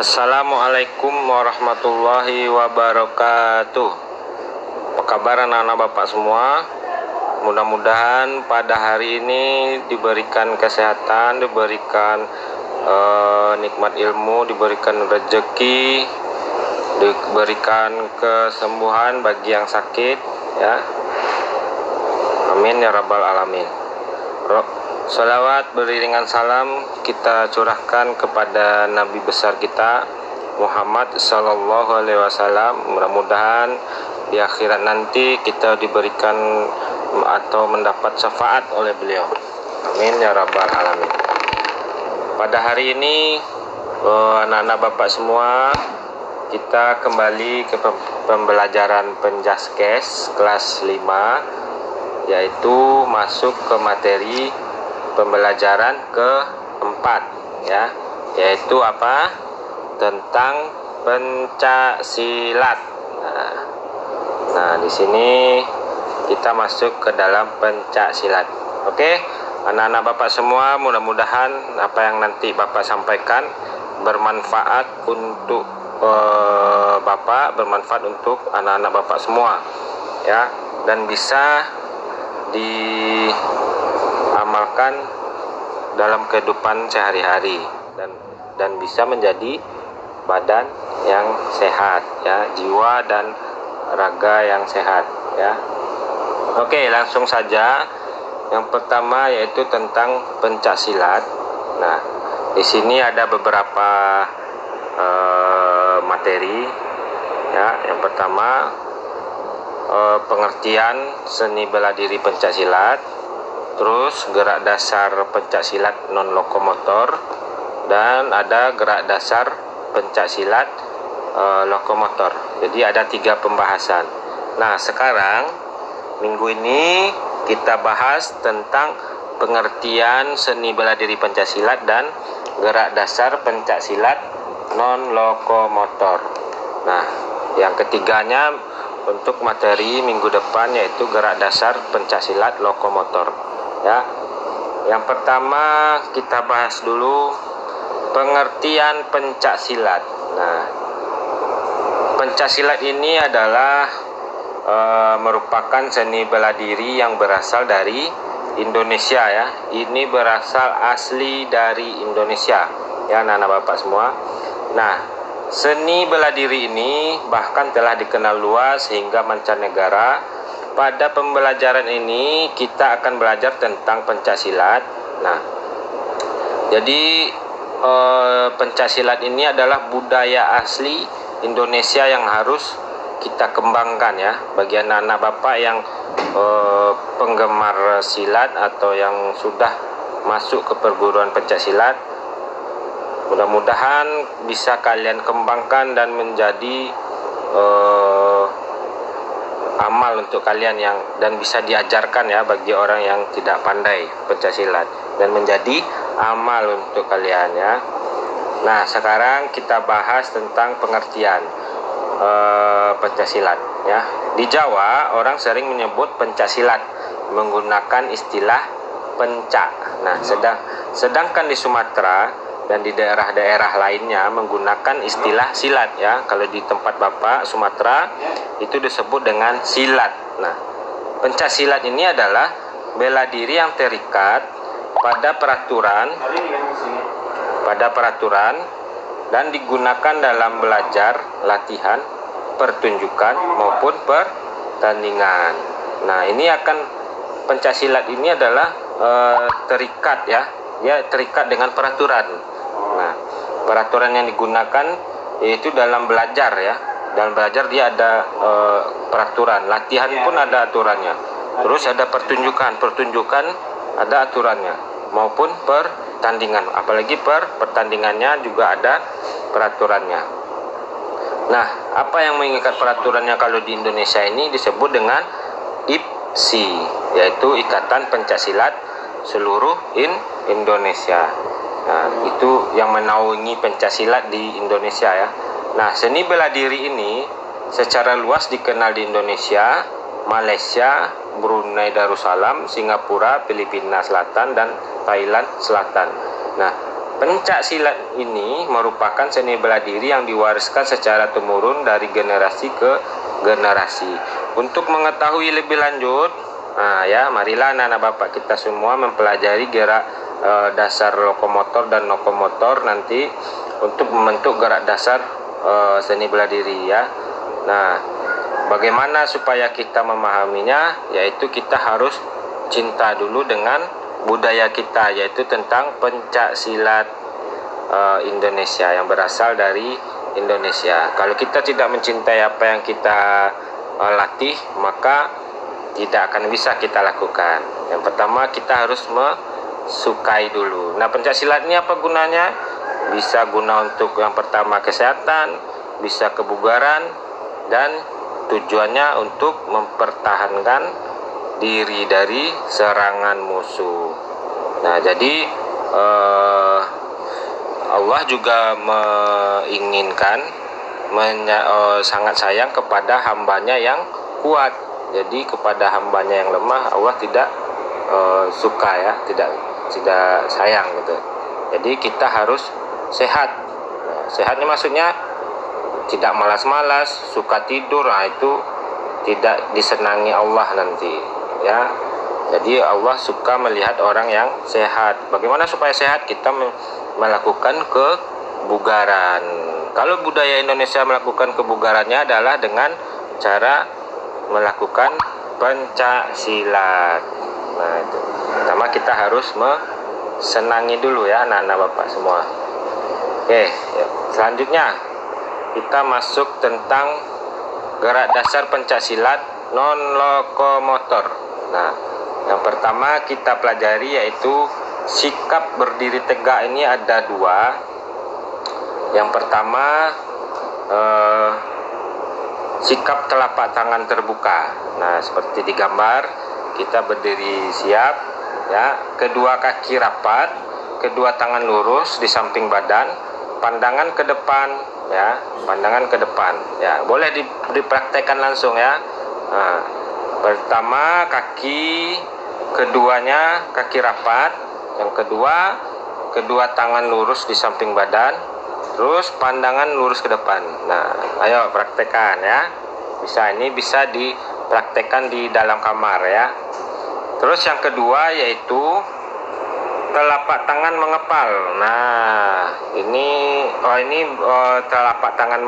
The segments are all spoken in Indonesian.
Assalamualaikum warahmatullahi wabarakatuh. Apa kabar anak-anak bapak semua? Mudah-mudahan pada hari ini diberikan kesehatan, diberikan nikmat ilmu, diberikan rezeki, diberikan kesembuhan bagi yang sakit, ya. Amin ya rabbal alamin. Salawat beriringan salam kita curahkan kepada Nabi besar kita Muhammad Sallallahu Alaihi Wasallam. Mudah-mudahan di akhirat nanti kita diberikan atau mendapat syafaat oleh beliau. Amin ya rabbal alamin. Pada hari ini anak-anak bapak semua, kita kembali ke pembelajaran Penjaskes kelas 5, yaitu masuk ke materi pembelajaran keempat, ya, yaitu apa? Tentang pencaksilat. Nah, di sini kita masuk ke dalam pencaksilat. Oke, anak-anak bapak semua, mudah-mudahan apa yang nanti bapak sampaikan bermanfaat untuk bapak, bermanfaat untuk anak-anak bapak semua, ya, dan bisa diamalkan dalam kehidupan sehari-hari dan bisa menjadi badan yang sehat, ya, jiwa dan raga yang sehat, ya. Oke, langsung saja. Yang pertama yaitu tentang pencaksilat. Nah, di sini ada beberapa materi, ya. Yang pertama pengertian seni bela diri pencaksilat, terus gerak dasar pencaksilat non lokomotor, dan ada gerak dasar pencaksilat lokomotor. Jadi ada 3 pembahasan. Nah, sekarang minggu ini kita bahas tentang pengertian seni bela diri pencaksilat dan gerak dasar pencaksilat non lokomotor. Nah, yang ketiganya untuk materi minggu depan yaitu gerak dasar pencaksilat lokomotor, ya. Yang pertama kita bahas dulu pengertian pencaksilat. Nah, pencaksilat ini adalah merupakan seni bela diri yang berasal dari Indonesia, ya. Ini berasal asli dari Indonesia, ya, anak-anak bapak semua. Nah, seni bela diri ini bahkan telah dikenal luas hingga mancanegara. Pada pembelajaran ini kita akan belajar tentang pencaksilat. Nah, jadi pencaksilat ini adalah budaya asli Indonesia yang harus kita kembangkan, ya, bagi anak-anak bapak yang penggemar silat atau yang sudah masuk ke perguruan pencaksilat. Mudah-mudahan bisa kalian kembangkan dan menjadi amal untuk kalian dan bisa diajarkan, ya, bagi orang yang tidak pandai pencaksilat dan menjadi amal untuk kalian, ya. Nah, sekarang kita bahas tentang pengertian pencaksilat, ya. Di Jawa orang sering menyebut pencaksilat menggunakan istilah pencak. Nah, sedangkan di Sumatera dan di daerah-daerah lainnya menggunakan istilah silat, ya. Kalau di tempat bapak Sumatera itu disebut dengan silat. Nah, pencaksilat ini adalah bela diri yang terikat pada peraturan dan digunakan dalam belajar, latihan, pertunjukan maupun pertandingan. Nah, ini akan pencaksilat ini adalah terikat, ya. Dia terikat dengan peraturan. Nah, peraturan yang digunakan yaitu dalam belajar, ya. Dalam belajar dia ada peraturan, latihan pun ada aturannya. Terus ada pertunjukan ada aturannya, maupun pertandingan. Apalagi pertandingannya juga ada peraturannya. Nah, apa yang mengikat peraturannya kalau di Indonesia ini disebut dengan IPSI, yaitu Ikatan Pencaksilat Seluruh Indonesia. Nah, itu yang menaungi pencaksilat di Indonesia, ya. Nah, seni bela diri ini secara luas dikenal di Indonesia, Malaysia, Brunei Darussalam, Singapura, Filipina Selatan, dan Thailand Selatan. Nah, Pencak silat ini merupakan seni bela diri yang diwariskan secara temurun dari generasi ke generasi. Untuk mengetahui lebih lanjut, marilah anak-anak bapak kita semua mempelajari gerak dasar lokomotor dan lokomotor nanti untuk membentuk gerak dasar seni bela diri ya. Nah, bagaimana supaya kita memahaminya? Yaitu kita harus cinta dulu dengan budaya kita, yaitu tentang pencak silat Indonesia yang berasal dari Indonesia. Kalau kita tidak mencintai apa yang kita latih, maka tidak akan bisa kita lakukan. Yang pertama kita harus sukai dulu. Nah, pencak silat ini apa gunanya? Bisa guna untuk yang pertama kesehatan, bisa kebugaran, dan tujuannya untuk mempertahankan diri dari serangan musuh. Nah, jadi Allah juga menginginkan sangat sayang kepada hambanya yang kuat. Jadi kepada hambanya yang lemah Allah tidak suka ya, tidak sayang gitu. Jadi kita harus sehat. Nah, sehatnya maksudnya tidak malas-malas, suka tidur. Nah, itu tidak disenangi Allah nanti ya. Jadi Allah suka melihat orang yang sehat. Bagaimana supaya sehat? Kita melakukan kebugaran. Kalau budaya Indonesia melakukan kebugarannya adalah dengan cara melakukan pencak silat. Nah, itu pertama kita harus senangi dulu ya anak-anak bapak semua. Oke, selanjutnya kita masuk tentang gerak dasar pencak silat non lokomotor. Nah, yang pertama kita pelajari yaitu sikap berdiri tegak. Ini ada dua. Yang pertama sikap telapak tangan terbuka. Nah, seperti di gambar kita berdiri siap ya, kedua kaki rapat, kedua tangan lurus di samping badan, pandangan ke depan ya, pandangan ke depan ya. Boleh dipraktekkan langsung ya. Nah, pertama kaki, keduanya kaki rapat, yang kedua kedua tangan lurus di samping badan, terus pandangan lurus ke depan. Nah, ayo praktekkan ya. Ini bisa dipraktekkan di dalam kamar ya. Terus yang kedua yaitu telapak tangan mengepal. Nah, ini telapak tangan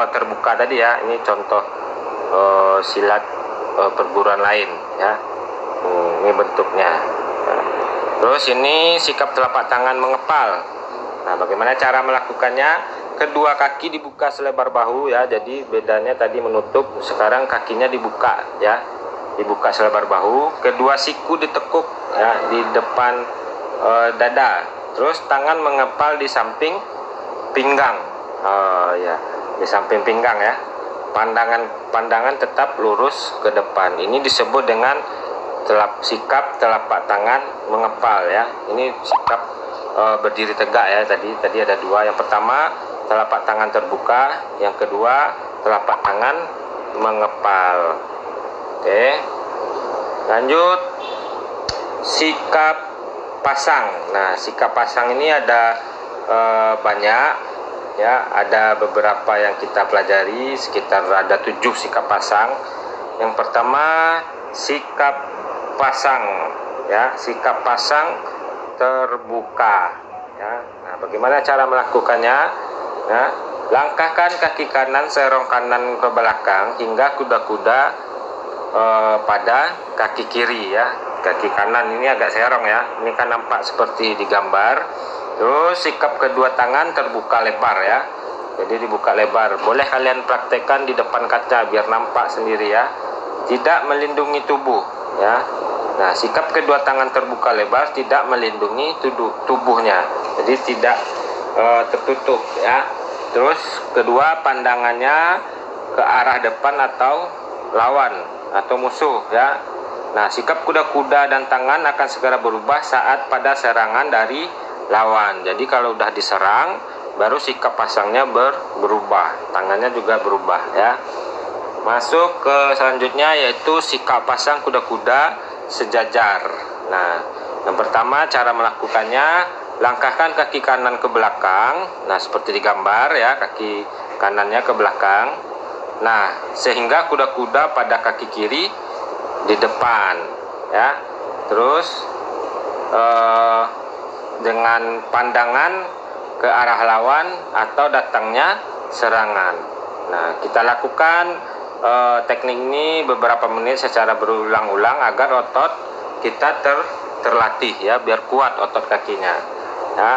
terbuka tadi ya. Ini contoh silat perguruan lain ya. Ini bentuknya. Nah, terus ini sikap telapak tangan mengepal. Nah, bagaimana cara melakukannya? Kedua kaki dibuka selebar bahu ya. Jadi bedanya tadi menutup, sekarang kakinya dibuka ya. Dibuka selebar bahu. Kedua siku ditekuk ya di depan dada. Terus tangan mengepal di samping pinggang. Ya, di samping pinggang ya. Pandangan tetap lurus ke depan. Ini disebut dengan sikap telapak tangan mengepal ya. Ini sikap berdiri tegak ya. Tadi ada dua. Yang pertama telapak tangan terbuka, yang kedua telapak tangan mengepal. Oke, lanjut sikap pasang. Nah, sikap pasang ini ada banyak ya, ada beberapa yang kita pelajari, sekitar ada 7 sikap pasang. Yang pertama sikap pasang ya, sikap pasang terbuka ya. Nah, bagaimana cara melakukannya? Nah, langkahkan kaki kanan serong kanan ke belakang hingga kuda-kuda pada kaki kiri ya. Kaki kanan ini agak serong ya. Ini kan nampak seperti di gambar. Terus sikap kedua tangan terbuka lebar ya. Jadi dibuka lebar. Boleh kalian praktekkan di depan kaca biar nampak sendiri ya. Tidak melindungi tubuh ya. Nah, sikap kedua tangan terbuka lebar tidak melindungi tubuhnya. Jadi tidak tertutup ya. Terus kedua, pandangannya ke arah depan atau lawan atau musuh ya. Nah, sikap kuda-kuda dan tangan akan segera berubah saat pada serangan dari lawan. Jadi kalau udah diserang baru sikap pasangnya berubah, tangannya juga berubah ya. Masuk ke selanjutnya yaitu sikap pasang kuda-kuda sejajar. Nah, yang pertama cara melakukannya, langkahkan kaki kanan ke belakang. Nah, seperti di gambar ya, kaki kanannya ke belakang. Nah, sehingga kuda-kuda pada kaki kiri di depan ya. Terus dengan pandangan ke arah lawan atau datangnya serangan. Nah, kita lakukan teknik ini beberapa menit secara berulang-ulang agar otot kita terlatih ya, biar kuat otot kakinya ya.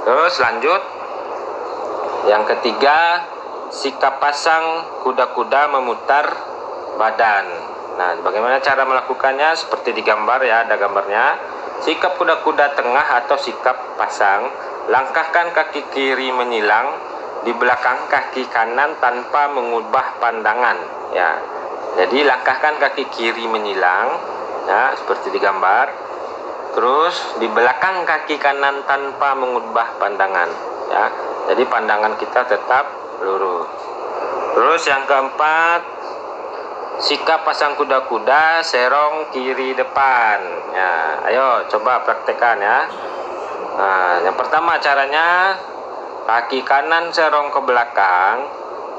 Terus lanjut, yang ketiga, sikap pasang kuda-kuda memutar badan. Nah, bagaimana cara melakukannya? Seperti di gambar ya, ada gambarnya. Sikap kuda-kuda tengah atau sikap pasang, langkahkan kaki kiri menyilang di belakang kaki kanan tanpa mengubah pandangan ya. Jadi langkahkan kaki kiri menyilang ya, seperti di gambar. Terus di belakang kaki kanan tanpa mengubah pandangan ya. Jadi pandangan kita tetap lurus. Terus yang keempat, sikap pasang kuda-kuda serong kiri depan ya. Ayo coba praktekkan ya. Nah, yang pertama caranya, kaki kanan serong ke belakang,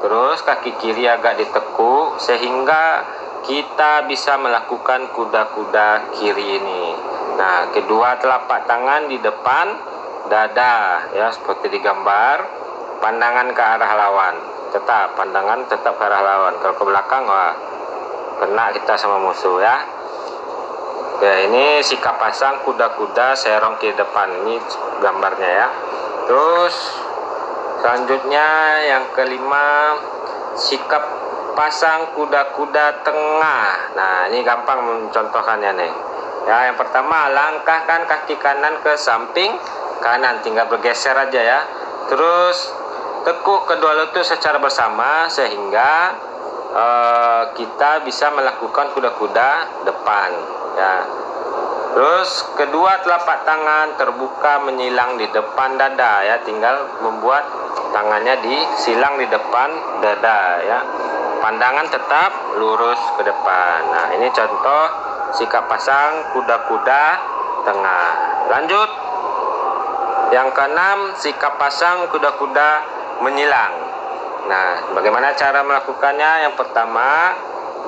terus kaki kiri agak ditekuk sehingga kita bisa melakukan kuda-kuda kiri ini. Nah, kedua telapak tangan di depan dada ya, seperti di gambar. Pandangan ke arah lawan, pandangan tetap ke arah lawan. Kalau ke belakang, wah, kena kita sama musuh ya. Oke, ini sikap pasang kuda-kuda serong ke depan, ini gambarnya ya. Terus selanjutnya yang kelima, sikap pasang kuda-kuda tengah. Nah, ini gampang mencontohkannya nih ya. Yang pertama, langkahkan kaki kanan ke samping kanan, tinggal bergeser aja ya. Terus tekuk kedua lutut secara bersama sehingga kita bisa melakukan kuda-kuda depan ya. Terus kedua telapak tangan terbuka menyilang di depan dada ya, tinggal membuat tangannya disilang di depan dada ya. Pandangan tetap lurus ke depan. Nah, ini contoh sikap pasang kuda-kuda tengah. Lanjut, yang keenam, sikap pasang kuda-kuda menyilang. Nah, bagaimana cara melakukannya? Yang pertama,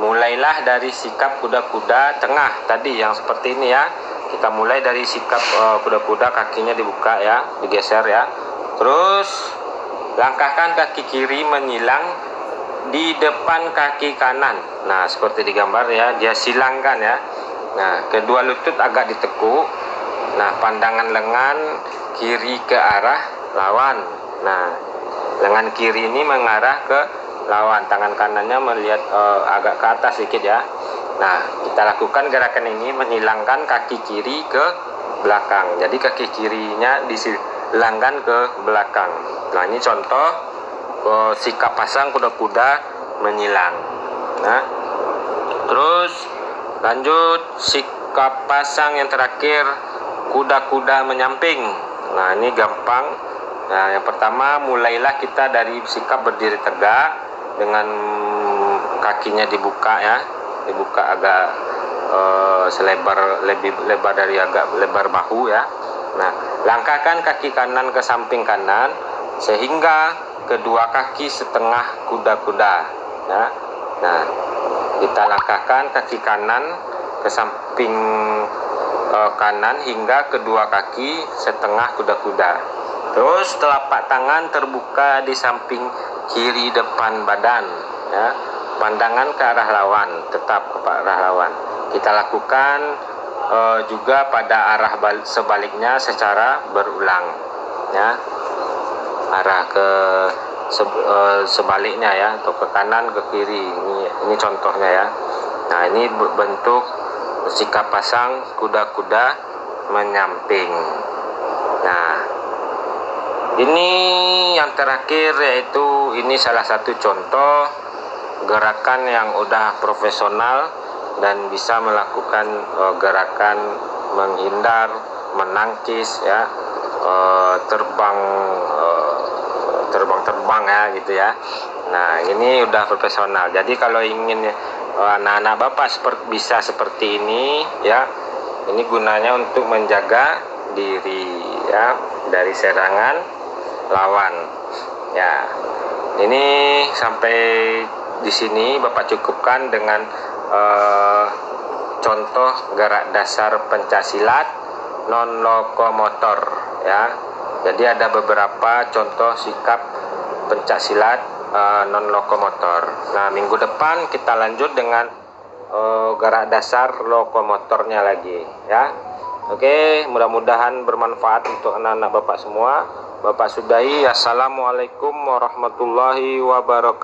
mulailah dari sikap kuda-kuda tengah tadi yang seperti ini ya. Kita mulai dari sikap kuda-kuda, kakinya dibuka ya, digeser ya. Terus langkahkan kaki kiri menyilang di depan kaki kanan. Nah, seperti di gambar ya, dia silangkan ya. Nah, kedua lutut agak ditekuk. Nah, pandangan lengan kiri ke arah lawan. Nah, lengan kiri ini mengarah ke lawan, tangan kanannya melihat agak ke atas sedikit ya. Nah, kita lakukan gerakan ini menghilangkan kaki kiri ke belakang. Jadi kaki kirinya disilangkan ke belakang. Nah, ini contoh sikap pasang kuda-kuda menyilang. Nah, terus lanjut sikap pasang yang terakhir, kuda-kuda menyamping. Nah, ini gampang. Nah, yang pertama, mulailah kita dari sikap berdiri tegak dengan kakinya dibuka ya, dibuka agak lebih lebar dari agak lebar bahu ya. Nah, langkahkan kaki kanan ke samping kanan sehingga kedua kaki setengah kuda-kuda ya. Nah, kita langkahkan kaki kanan ke samping kanan hingga kedua kaki setengah kuda-kuda. Terus telapak tangan terbuka di samping kiri depan badan ya. Pandangan ke arah lawan, tetap ke arah lawan. Kita lakukan juga pada arah sebaliknya secara berulang ya. Arah ke sebaliknya ya, atau ke kanan ke kiri. Ini contohnya ya. Nah, ini bentuk sikap pasang kuda-kuda menyamping. Nah, ini yang terakhir, yaitu ini salah satu contoh gerakan yang udah profesional dan bisa melakukan gerakan menghindar, menangkis ya, terbang ya gitu ya. Nah, ini udah profesional. Jadi kalau ingin anak-anak bapak bisa seperti ini ya, ini gunanya untuk menjaga diri ya dari serangan lawan. Ya, ini sampai di sini Bapak cukupkan dengan contoh gerak dasar pencaksilat non lokomotor ya. Jadi ada beberapa contoh sikap pencaksilat non lokomotor. Nah, minggu depan kita lanjut dengan gerak dasar lokomotornya lagi ya. Oke, mudah-mudahan bermanfaat untuk anak-anak Bapak semua. Bapak sudahi. Assalamualaikum warahmatullahi wabarakatuh.